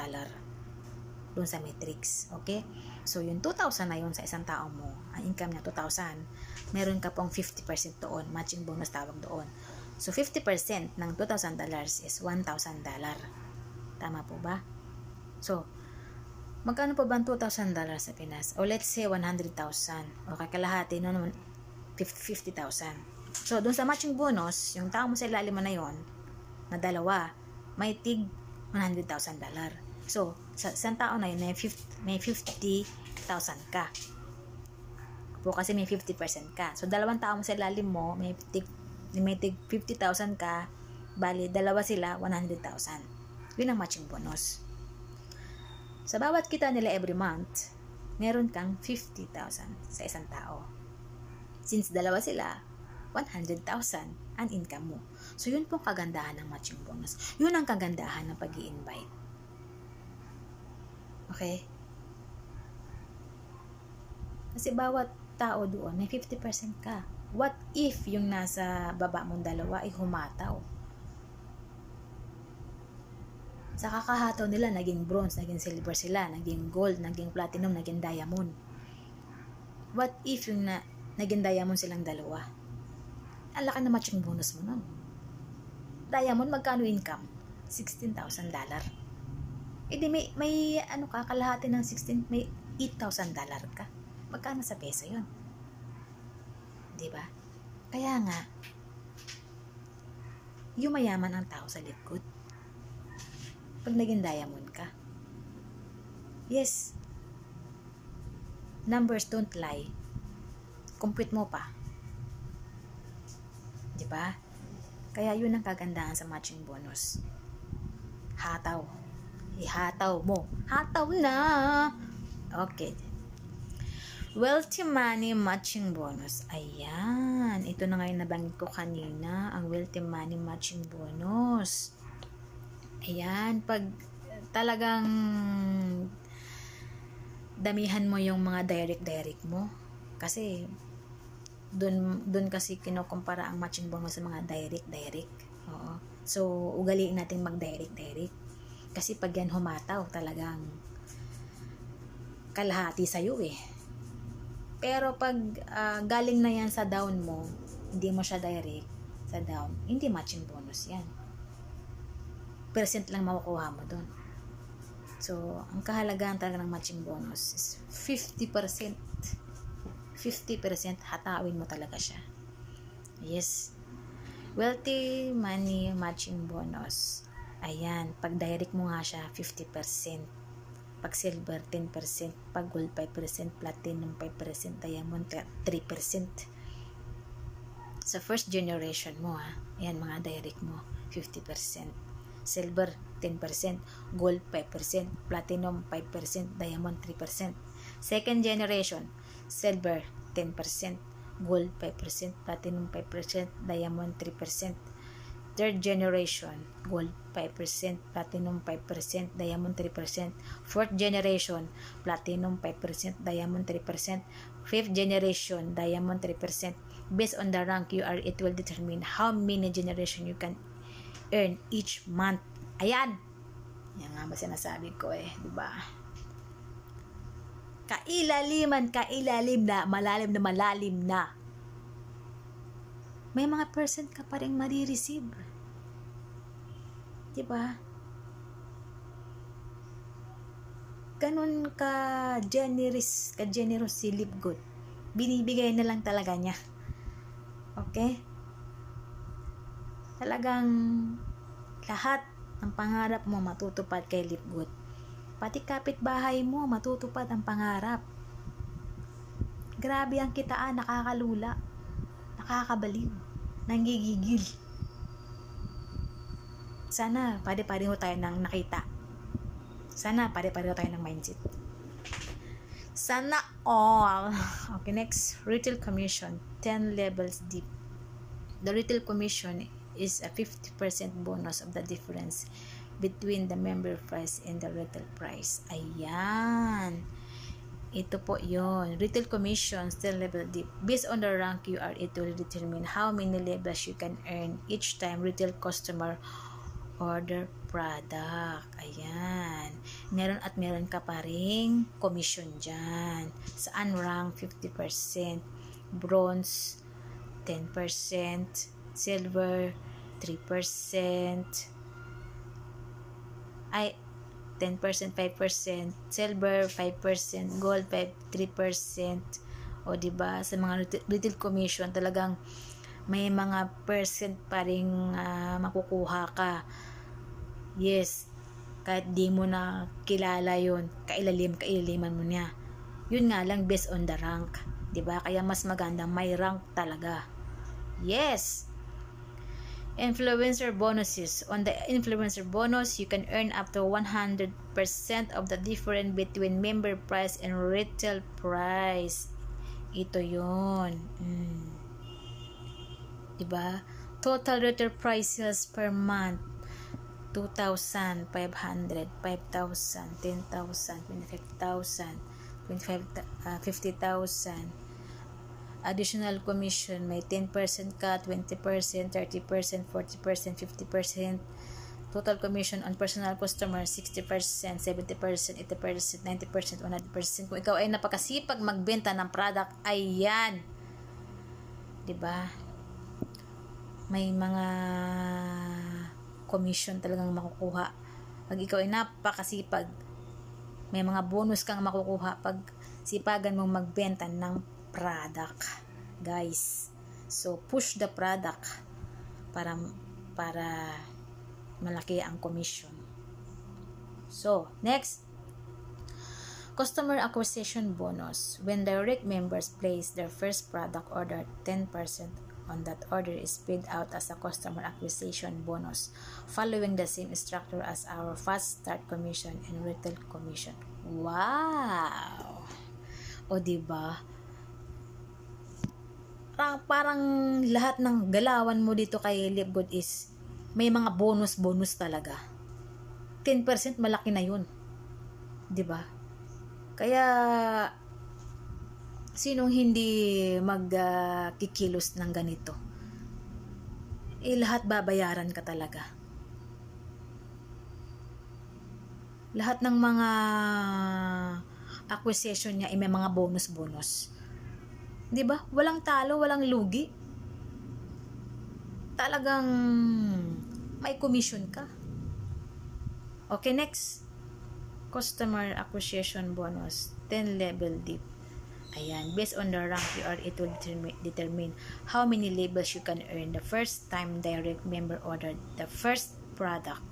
doon sa Matrix. Okay? So yung 2,000 na yun sa isang tao mo, ang income niya 2,000, meron ka pong 50% doon, matching bonus tawag doon. So, 50% ng $2,000 is $1,000. Tama po ba? So, magkano po ba ang $2,000 sa Pinas? O let's say 100,000. Okay, kalahati noon 50,000. So, doon sa matching bonus, yung tao mo sa ilalim mo na yon, na 2, may tig $100,000. So, sa isang tao na yun, may 50,000 ka. Po kasi may 50% ka. So, 2 tao mo sa ilalim mo, may tig 50,000 ka, bali 2 sila, 100,000. Yun ang matching bonus. Sa bawat kita nila every month, meron kang 50,000 sa isang tao. Since 2 sila, 100,000 ang income mo. So yun pong kagandahan ng matching bonus. Yun ang kagandahan ng pag-i-invite. Okay? Kasi bawat tao doon, may 50% ka. What if yung nasa baba mong 2 ay humataw? Sa kakahataw nila, naging bronze, naging silver sila, naging gold, naging platinum, naging diamond. What if yung naging diamond silang 2? ang laki na matching bonus mo nun. Diamond, magkano income? $16,000. Eh di may ano ka, kalahati ng 16, may $8,000 ka. Magkano sa peso yun? Diba? Kaya nga, yumayaman ang tao sa likod. Pag naging diamond ka. Yes. Numbers don't lie. Compute mo pa. Diba? Kaya yun ang kagandahan sa matching bonus. Hataw. Ihataw mo. Hataw na! Okay. Wealthy money matching bonus. Ayan. Ito na nga yung nabanggit ko kanina. Ang wealthy money matching bonus. Ayan. Pag talagang damihan mo yung mga direct mo. Kasi dun kasi kinukumpara ang matching bonus sa mga direct. Oo. So, ugaliin natin mag-direct. Kasi pag yan humataw, talagang kalahati sa'yo eh. Pero pag galing na yan sa down mo, hindi mo siya direct sa down, hindi matching bonus yan. Percent lang makukuha mo doon. So, ang kahalagaan talaga ng matching bonus is 50%. 50% hatawin mo talaga siya. Yes. Wealthy money matching bonus. Ayan, pag direct mo nga siya, 50%. Pag silver, 10%. Pag gold, 5%. Platinum, 5%. Diamond, 3%. Sa first generation mo, ayan, mga direct mo, 50%. Silver, 10%. Gold, 5%. Platinum, 5%. Diamond, 3%. Second generation, silver, 10%. Gold, 5%. Platinum, 5%. Diamond, 3%. Third generation, gold 5%, platinum 5%, diamond 3%. Fourth generation, platinum 5%, diamond 3%. Fifth generation, diamond 3%. Based on the rank you are, it will determine how many generation you can earn each month. Ayan! Yan nga ba sinasabi ko eh, di ba? Kailalim na, malalim na. May mga percent ka pa rin marireceive. Diba? Ganun ka-generous si Lipgood. Binibigay na lang talaga niya. Okay? Talagang lahat ng pangarap mo matutupad kay Lipgood. Pati kapitbahay mo matutupad ang pangarap. Grabe ang kitaan, nakakalula. Nakakabaliw. Nanggigigil. Sana pare-pareho tayo ng nakita. Sana pare-pareho tayo ng mindset. Sana all. Okay, next. Retail commission. 10 levels deep. The retail commission is a 50% bonus of the difference between the member price and the retail price. Ayan. Ito po yon. Retail commission, 10 level deep. Based on the rank you are, it will determine how many levels you can earn each time retail customer order product. Ayan. Meron ka pa ring commission dyan. Saan rank? 50%. Bronze, 10%. Silver, 3%. Ay, 10%, 5%. Silver, 5%. Gold, 3%. O, diba? Sa mga retail commission, talagang may mga percent pa rin makukuha ka. Yes, kahit di mo na kilala yun, kailaliman mo niya. Yun nga lang, based on the rank. Diba? Kaya mas maganda, may rank talaga. Yes! Influencer bonuses. On the influencer bonus, you can earn up to 100% of the difference between member price and retail price. Ito yun. Diba? Total retail prices per month, 2,500, 5,000, 10,000, 25,000, 50,000. Additional commission, may 10% ka, 20%, 30%, 40%, 50%. Total commission on personal customer, 60%, 70%, 80%, 90%, 100%. Kung ikaw ay napakasipag magbenta ng product, ayan. Diba? may mga commission talagang makukuha. Pag ikaw ay napakasipag, may mga bonus kang makukuha pag sipagan mong magbenta ng product, guys. So, push the product para malaki ang commission. So, next, customer acquisition bonus. When direct members place their first product order, 10% on that order is paid out as a customer acquisition bonus, following the same structure as our fast start commission and retail commission. Wow! O diba? Parang lahat ng galawan mo dito kay Livegood is may mga bonus talaga. 10% malaki na yun. Diba? Kaya sinong hindi magkikilos ng ganito? Lahat babayaran ka talaga. Lahat ng mga acquisition niya may mga bonus. 'Di ba? Walang talo, walang lugi. Talagang may commission ka. Okay, next. Customer acquisition bonus, 10 level dip. Ayan, based on the rank you are, it will determine how many labels you can earn the first time direct member ordered the first product.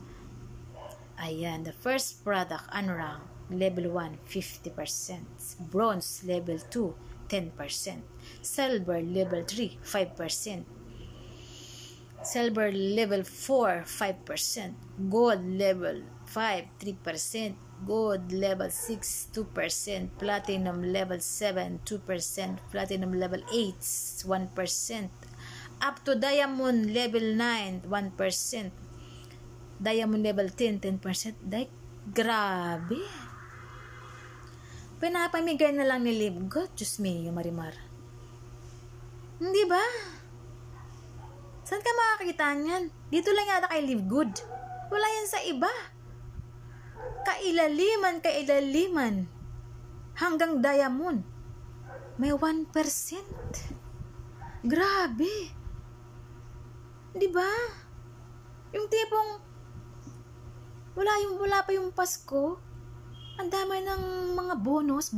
Ayan, the first product unranked, level 1, 50%. Bronze, level 2, 10%. Silver, level 3, 5%. Silver, level 4, 5%. Gold, level 5, 3%. Gold, level 6, 2%. Platinum, level 7, 2%. Platinum, level 8, 1%. Up to Diamond, level 9, 1%. Diamond level 10, 10%. Grabe. Pinapamigay na lang ni Livegood. Diyos me, Marimar. Hindi ba? Saan ka makakita niyan? Dito lang yata kay Livegood. Wala yan sa iba. Kailaliman. Hanggang Diamond. May 1%. Grabe. Di ba? Yung tipong wala pa yung Pasko. Ang dami ng mga bonus.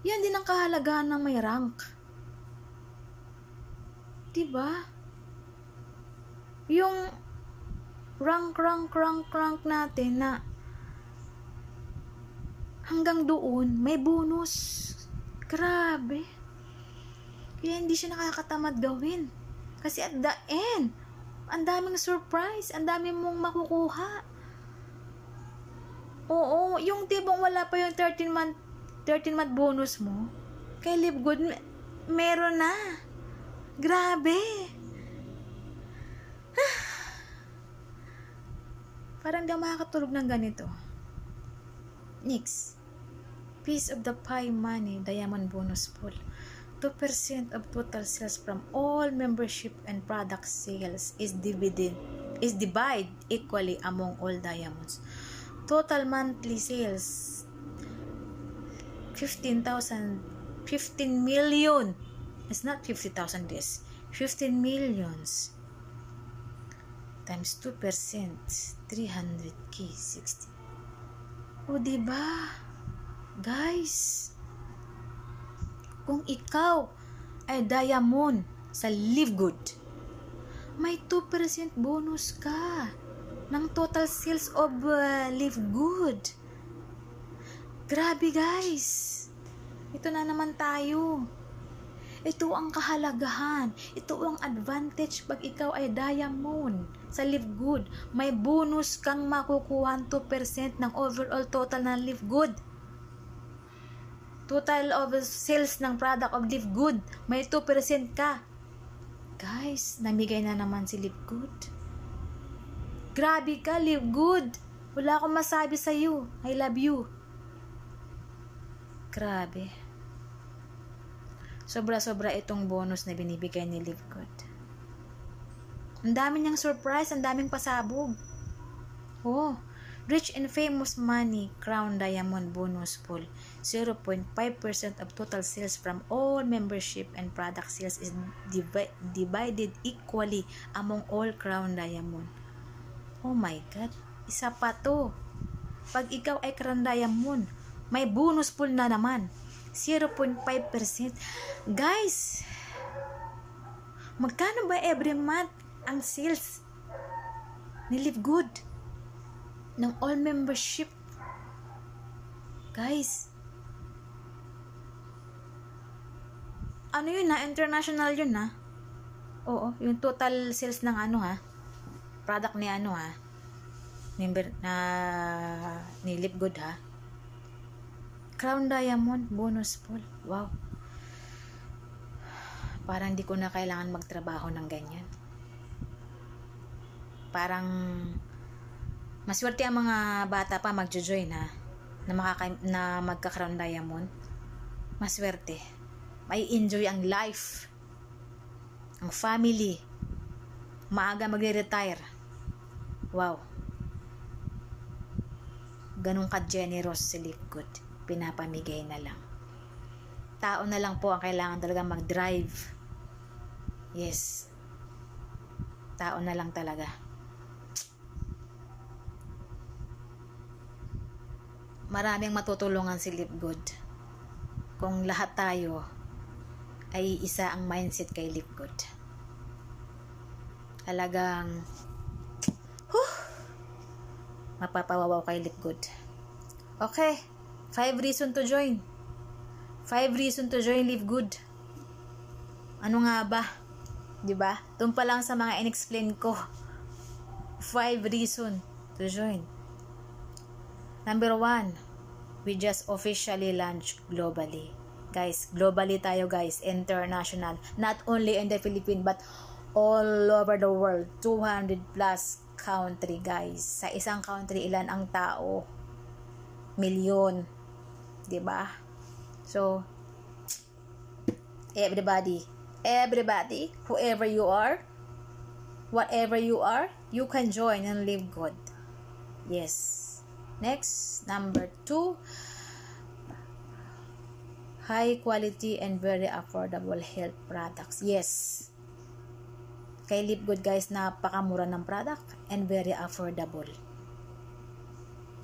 Yan din ang kahalagahan ng may rank. Diba? Yung rank natin na hanggang doon may bonus. Grabe. Kaya hindi siya nakakatamad gawin. Kasi at the end, ang daming surprise, ang daming mong makukuha. Oo, yung tibong wala pa yung 13 month bonus mo, kay Livegood, meron na. Grabe. Parang di makakatulog ng ganito. Next. Piece of the pie money, Diamond bonus pool. 2% of total sales from all membership and product sales is divided equally among all diamonds. Total monthly sales 15 million. It's not 50,000 this. 15 millions times 2%, 300k, 60. O diba? Guys, kung ikaw ay Diamond sa Livegood, may 2% bonus ka ng total sales of Livegood. Grabe guys. Ito na naman tayo. Ito ang kahalagahan. Ito ang advantage pag ikaw ay Diamond sa Livegood. May bonus kang makukuha 2% ng overall total ng Livegood. Total of sales ng product of Livegood, may 2% ka. Guys, namigay na naman si Livegood. Grabe ka, Livegood. Wala akong masabi sa iyo. I love you. Grabe. Sobra-sobra itong bonus na binibigay ni Livegood. Ang dami niyang surprise, ang daming pasabog. Oh, Rich and famous money, Crown Diamond bonus pool. 0.5% of total sales from all membership and product sales is divided equally among all Crown Diamond. Oh my God, isa pa to. Pag ikaw ay Crown Diamond, may bonus pool na naman. 0.5%. Guys, magkano ba every month ang sales ni Live Good ng all membership? Guys, ano yun na? International yun na. Oo, yung total sales ng product ni member na ni Live Good ha. Crown Diamond bonus pool. Wow. Parang di ko na kailangan magtrabaho ng ganyan. Parang maswerte ang mga bata pa magjo-join ha na magka-Crown Diamond. Maswerte. May enjoy ang life, ang family, maaga magre-retire. Wow. Ganun ka-generous si Live Good. Pinapamigay na lang. Tao na lang po ang kailangan talaga mag-drive. Yes. Tao na lang talaga. Maraming matutulungan si Live Good kung lahat tayo ay isa ang mindset kay Live Good. Talagang mapapawawaw kay Live Good. Okay, 5 reason to join. 5 reason to join Live Good. Ano nga ba? 'Di ba? Doon pa lang sa mga in-explain ko. 5 reason to join. Number 1, we just officially launched globally. Guys, globally tayo guys, international. Not only in the Philippines but all over the world. 200 plus country guys. Sa isang country, ilan ang tao? Milyon. 'Di ba? So, everybody, whoever you are, whatever you are, you can join and Live Good. Yes. Next, number 2, high quality and very affordable health products. Yes. Kay Live Good guys, napakamura ng product and very affordable.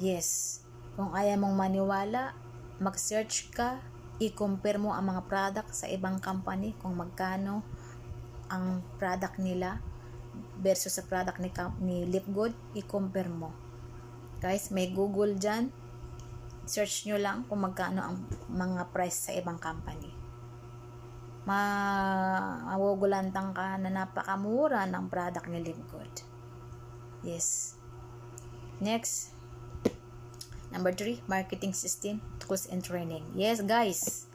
Yes. Kung ayaw mong maniwala, mag-search ka, i-compare mo ang mga product sa ibang company kung magkano ang product nila versus sa product ni Live Good, i-compare mo. Guys, may Google dyan. Search nyo lang kung magkano ang mga price sa ibang company. Mawugulantang ka na napakamura ng product ni Live Good. Yes. Next, number 3, marketing system, tools and training. Yes, guys.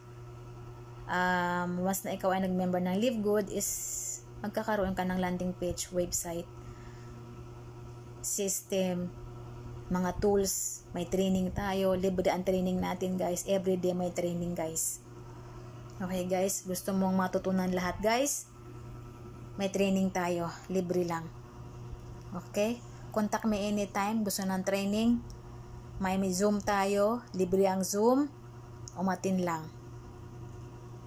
Once na ikaw ay nag-member ng Live Good is magkakaroon ka ng landing page, website, system, mga tools, may training tayo, libre ang training natin guys, everyday may training guys. Okay guys, gusto mong matutunan lahat guys, may training tayo, libre lang. Okay, contact me anytime, gusto ng training, may Zoom tayo, libre ang Zoom, umatin lang.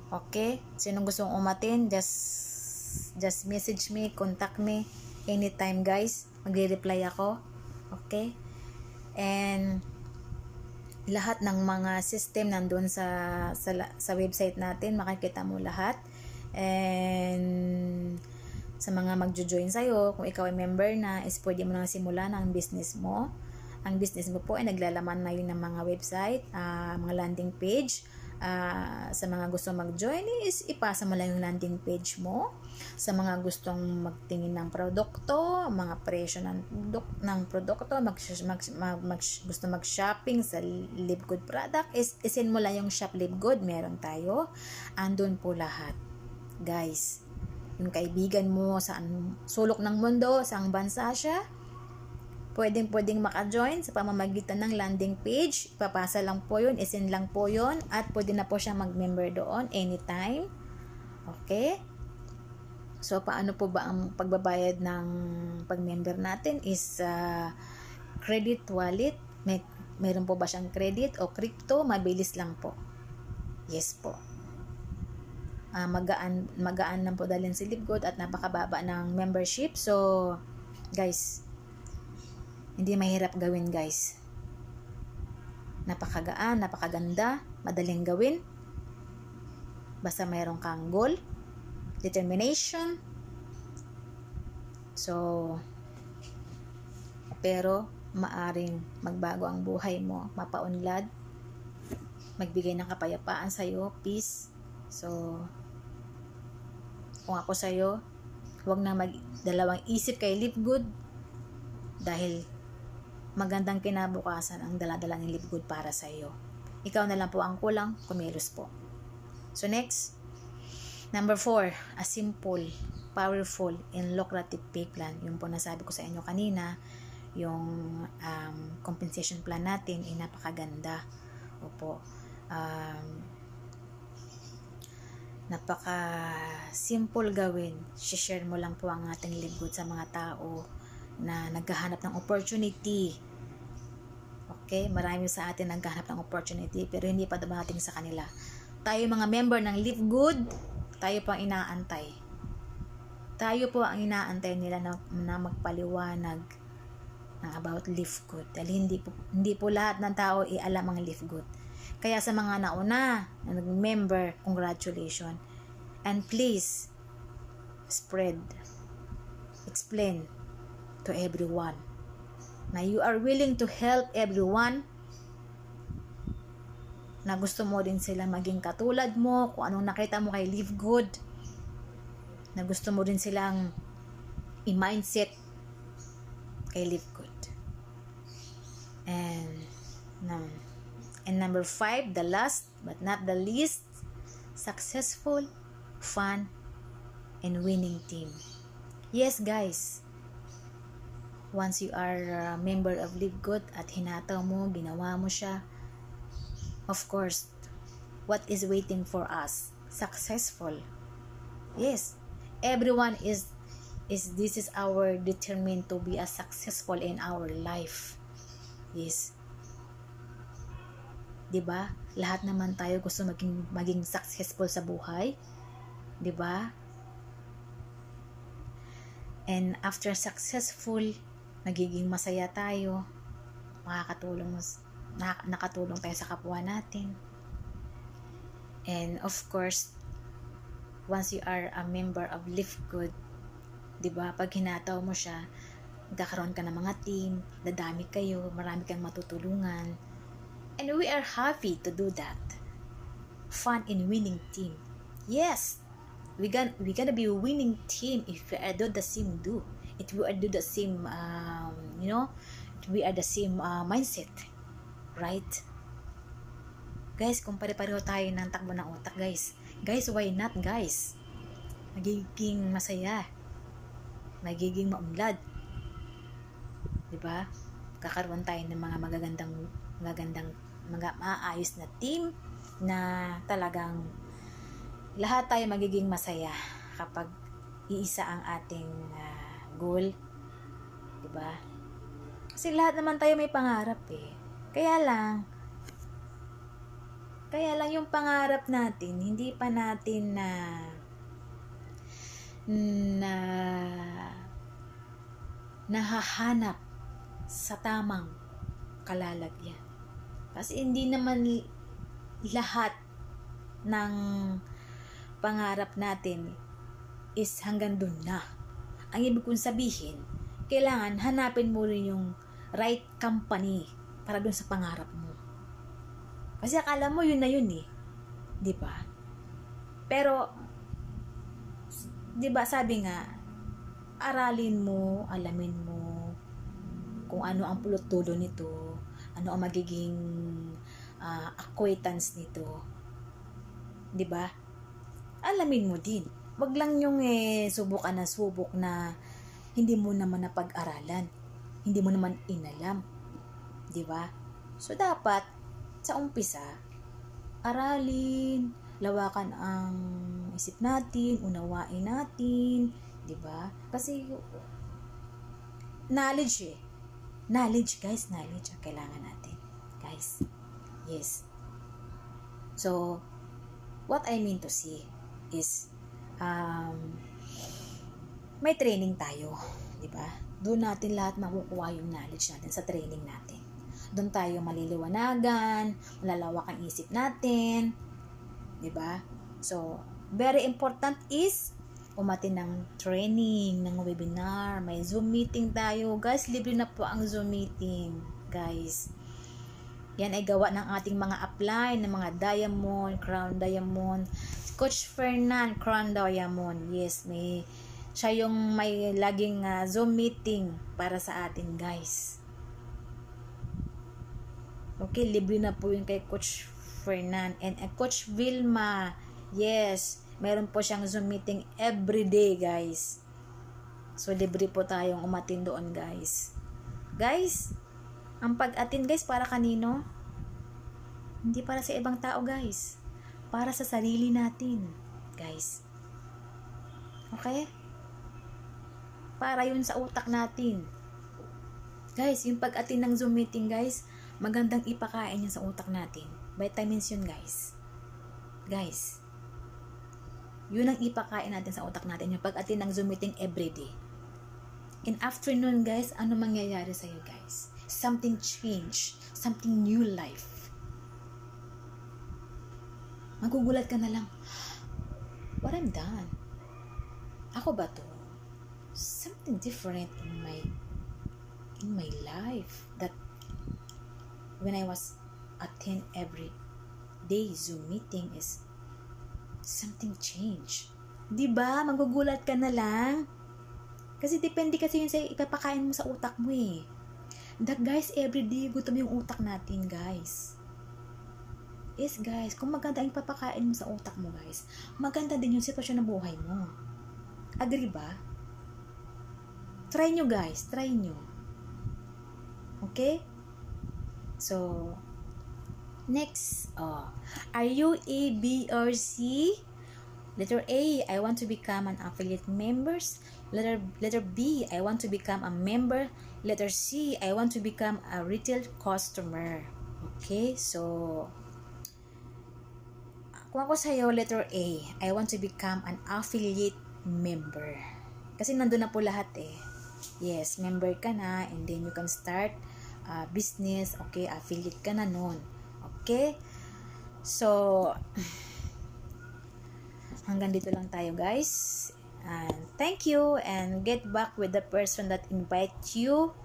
Okay, sinong gustong umatin, just message me, contact me anytime guys, magre-reply ako. Okay, and lahat ng mga system nandun sa website natin, makikita mo lahat. And sa mga magjo-join sa'yo, kung ikaw ay member na, is pwede mo nang simulan ang business mo. Ang business mo po ay naglalaman na yun ng mga website, mga landing page. Sa mga gustong mag-join is ipasa mo lang yung landing page mo. Sa mga gustong magtingin ng produkto, mga presyo ng produkto, gusto mag-shopping sa Live Good product, is isin mo lang yung Shop Live Good, meron tayo. Andun po lahat. Guys, yung kaibigan mo sa sulok ng mundo, saang bansa siya, pwedeng maka-join sa pamamagitan ng landing page. Ipapasa lang po yun, isin lang po yun, at pwede na po siya mag-member doon anytime. Okay? So, paano po ba ang pagbabayad ng pag-member natin is credit wallet. Meron po ba siyang credit o crypto? Mabilis lang po. Yes po. Magaan lang po dalhin si Livegood at napakababa ng membership. So, guys, hindi mahirap gawin, guys. Napakagaan, napakaganda, madaling gawin. Basta mayroon kang goal, determination. So, pero maaring magbago ang buhay mo, mapaunlad, magbigay ng kapayapaan sa'yo, peace. So, kung ako sa'yo, huwag na magdalawang isip kay Livegood dahil magandang kinabukasan ang daladala ng Livegood para sa'yo. Ikaw na lang po ang kulang, kumilos po. So next, number 4, a simple, powerful, and lucrative pay plan. Yung po nasabi ko sa inyo kanina, yung compensation plan natin ay napakaganda. Opo. Napaka simple gawin. Share mo lang po ang ating Livegood sa mga tao na naghahanap ng opportunity. Okay? Marami sa atin naghahanap ng opportunity pero hindi pa dumating sa kanila. Tayo mga member ng Livegood, tayo po ang inaantay. Tayo po ang inaantay nila na magpaliwanag about Livegood. Dahil hindi po lahat ng tao alam ang Livegood. Kaya sa mga nauna na nag-member, congratulations. And please, explain to everyone na you are willing to help everyone, na gusto mo din sila maging katulad mo, kung anong nakita mo kay Livegood, na gusto mo din silang i-mindset kay Livegood. And number 5, the last but not the least, successful, fun, and winning team. Yes, guys. Once you are a member of Livegood at hinataw mo, ginawa mo siya, of course, what is waiting for us? Successful. Yes. Everyone this is our determined to be as successful in our life. Yes. 'Di ba? Lahat naman tayo gusto maging successful sa buhay. 'Di ba? And after successful, nagiging masaya tayo. Nakatulong tayo sa kapwa natin. And of course, once you are a member of Livegood, 'di ba? Pag hinataw mo siya, magkakaroon ka ng mga team, dadami kayo, marami kang matutulungan. And we are happy to do that. Fun and winning team. Yes, we gonna be a winning team if we are do the same If we are do the same, we are the same mindset, right? Guys, kung pare-pareho tayo ng takbo ng utak, guys, why not, guys? Magiging masaya, magiging maunlad, 'di ba? Kakaroon tayo ng mga magagandang maayos na team na talagang lahat tayo magiging masaya kapag iisa ang ating goal, 'di ba? Kasi lahat naman tayo may pangarap eh. Kaya lang yung pangarap natin hindi pa natin nahahanap sa tamang kalalagyan. Kasi hindi naman lahat ng pangarap natin is hanggang dun na. Ang ibig kong sabihin, kailangan hanapin mo rin yung right company para dun sa pangarap mo. Kasi akala mo yun na yun eh. 'Di ba? Pero 'di ba sabi nga, aralin mo, alamin mo kung ano ang pulot dulo nito, ano ang magiging acquaintance nito. 'Di ba? Alamin mo din. Wag lang yung subok na hindi mo naman napag-aralan. Hindi mo naman inalam. 'Di ba? So dapat sa umpisa, aralin, lawakan ang isip natin, unawain natin, 'di ba? Kasi knowledge Knowledge, guys. Knowledge ang kailangan natin. Guys. Yes. So, what I mean to say is, may training tayo. Diba? Doon natin lahat makukuha yung knowledge natin sa training natin. Doon tayo maliliwanagan, malalawak ang isip natin. Diba? So, very important is umatin ng training, ng webinar, may Zoom meeting tayo. Guys, libre na po ang Zoom meeting. Guys, yan ay gawa ng ating mga apply, ng mga diamond, crown diamond. Coach Fernan, crown diamond. Yes, siya yung may laging Zoom meeting para sa atin, guys. Okay, libre na po yun kay Coach Fernan. And Coach Vilma, yes, meron po siyang Zoom meeting every day, guys. So, libre po tayong umatin doon, guys. Guys, ang pag-attend, guys, para kanino? Hindi para sa ibang tao, guys. Para sa sarili natin, guys. Okay? Para yun sa utak natin. Guys, yung pag-attend ng Zoom meeting, guys, magandang ipakain yun sa utak natin. Vitamins yun, guys. Guys, yun ang ipakain natin sa utak natin, yung pag-attend ng Zoom meeting everyday. In afternoon, guys, ano mangyayari sa'yo, guys? Something change. Something new life. Magugulat ka na lang. What I'm done? Ako ba to? Something different in my life that when I was attend every day Zoom meeting is something change. Diba? Magugulat ka na lang. Kasi depende kasi yun sa ipapakain mo sa utak mo eh. That guys, everyday gutom yung utak natin, guys. Yes, guys, kung maganda ang ipapakain mo sa utak mo, guys, maganda din yung sitwasyon ng buhay mo. Agree ba? Try nyo, guys. Try nyo. Okay? So, next, are you A, B, or C? Letter A, I want to become an affiliate members. Letter B, I want to become a member. Letter C, I want to become a retail customer. Okay, so kung ako sa'yo, letter A, I want to become an affiliate member. Kasi nandun na po lahat eh. Yes, member ka na, and then you can start business. Okay, affiliate ka na nun. Okay, so hanggang dito lang tayo, guys. And thank you, and get back with the person that invite you,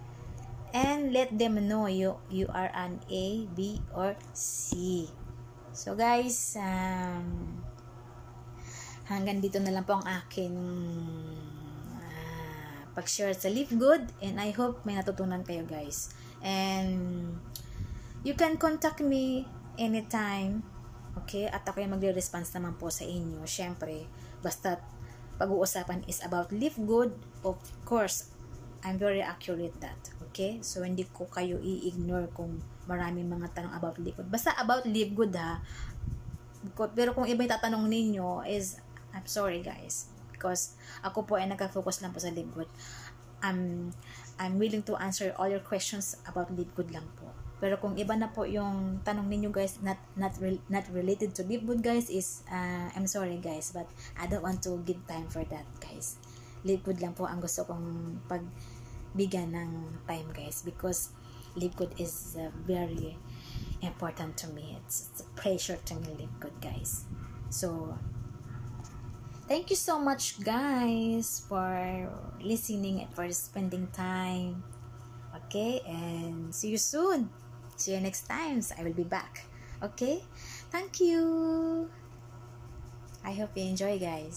and let them know you are an A, B, or C. So guys, hanggang dito na lang po ang aking pag-share sa Live Good, and I hope may natutunan kayo, guys. And you can contact me anytime. Okay? At ako yung magre-response naman po sa inyo. Syempre, basta pag-uusapan is about Live Good, of course, I'm very accurate that. Okay? So, hindi ko kayo i-ignore kung maraming mga tanong about Live Good. Basta about Live Good, ha? Pero kung iba yung tatanong ninyo is, I'm sorry, guys. Because ako po ay nagka-focus lang po sa Live Good. I'm willing to answer all your questions about Live Good lang po. Pero kung iba na po yung tanong ninyo, guys, not related to Live Good, guys, is I'm sorry, guys, but I don't want to give time for that, guys. Live Good lang po ang gusto kong pagbigyan ng time, guys, because Live Good is very important to me. It's a pleasure to me, Live Good, guys. So thank you so much, guys, for listening and for spending time. Okay, and see you soon. See you next time. So I will be back. Okay, thank you. I hope you enjoy, guys.